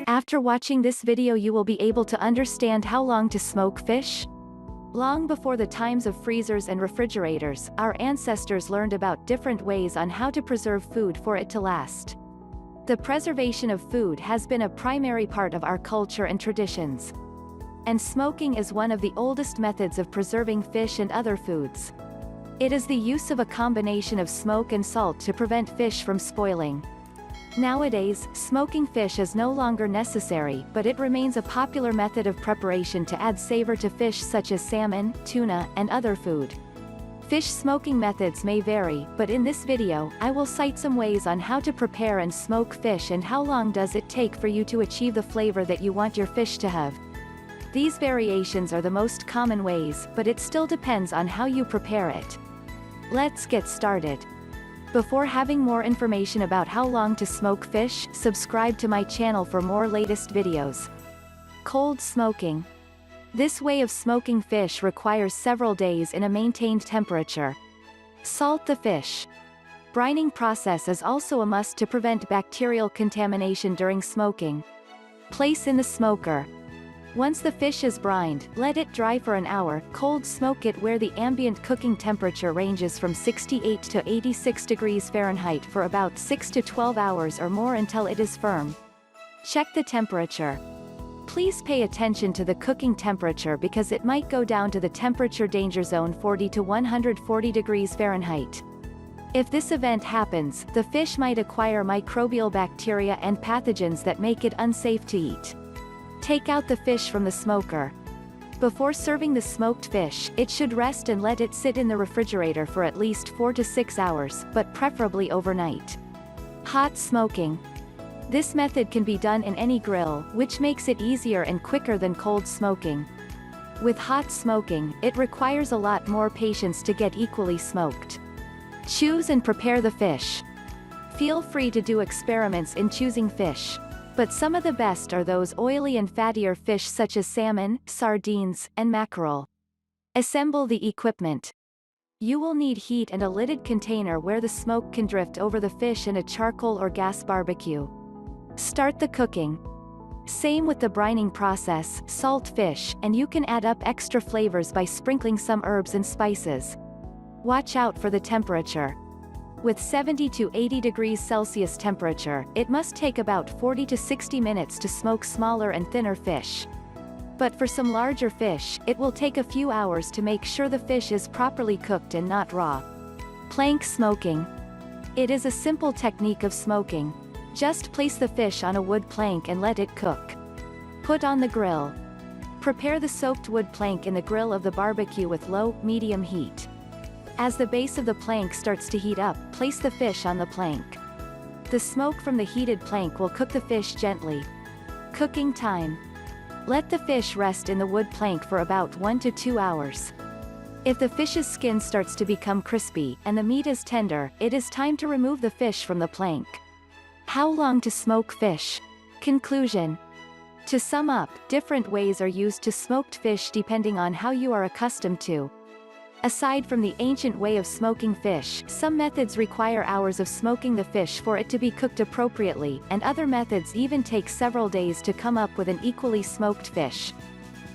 After watching this video you will be able to understand how long to smoke fish. Long before the times of freezers and refrigerators, our ancestors learned about different ways on how to preserve food for it to last. The preservation of food has been a primary part of our culture and traditions. And smoking is one of the oldest methods of preserving fish and other foods. It is the use of a combination of smoke and salt to prevent fish from spoiling. Nowadays, smoking fish is no longer necessary, but it remains a popular method of preparation to add savor to fish such as salmon, tuna, and other food. Fish smoking methods may vary, but in this video, I will cite some ways on how to prepare and smoke fish and how long does it take for you to achieve the flavor that you want your fish to have. These variations are the most common ways, but it still depends on how you prepare it. Let's get started. Before having more information about how long to smoke fish, subscribe to my channel for more latest videos. Cold smoking. This way of smoking fish requires several days in a maintained temperature. Salt the fish. Brining process is also a must to prevent bacterial contamination during smoking. Place in the smoker. Once the fish is brined, let it dry for an hour, cold smoke it where the ambient cooking temperature ranges from 68 to 86 degrees Fahrenheit for about 6 to 12 hours or more until it is firm. Check the temperature. Please pay attention to the cooking temperature because it might go down to the temperature danger zone 40 to 140 degrees Fahrenheit. If this event happens, the fish might acquire microbial bacteria and pathogens that make it unsafe to eat. Take out the fish from the smoker. Before serving the smoked fish, it should rest and let it sit in the refrigerator for at least 4 to 6 hours, but preferably overnight. Hot smoking. This method can be done in any grill, which makes it easier and quicker than cold smoking. With hot smoking, it requires a lot more patience to get equally smoked. Choose and prepare the fish. Feel free to do experiments in choosing fish. But some of the best are those oily and fattier fish such as salmon, sardines, and mackerel. Assemble the equipment. You will need heat and a lidded container where the smoke can drift over the fish and a charcoal or gas barbecue. Start the cooking. Same with the brining process, salt fish, and you can add up extra flavors by sprinkling some herbs and spices. Watch out for the temperature. With 70 to 80 degrees Celsius temperature, it must take about 40 to 60 minutes to smoke smaller and thinner fish. But for some larger fish, it will take a few hours to make sure the fish is properly cooked and not raw. Plank smoking. It is a simple technique of smoking. Just place the fish on a wood plank and let it cook. Put on the grill. Prepare the soaked wood plank in the grill of the barbecue with low-medium heat. As the base of the plank starts to heat up, place the fish on the plank. The smoke from the heated plank will cook the fish gently. Cooking time. Let the fish rest in the wood plank for about 1 to 2 hours. If the fish's skin starts to become crispy, and the meat is tender, it is time to remove the fish from the plank. How long to smoke fish? Conclusion. To sum up, different ways are used to smoked fish depending on how you are accustomed to. Aside from the ancient way of smoking fish, some methods require hours of smoking the fish for it to be cooked appropriately, and other methods even take several days to come up with an equally smoked fish.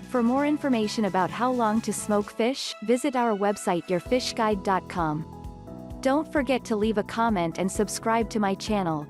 For more information about how long to smoke fish, visit our website yourfishguide.com. Don't forget to leave a comment and subscribe to my channel.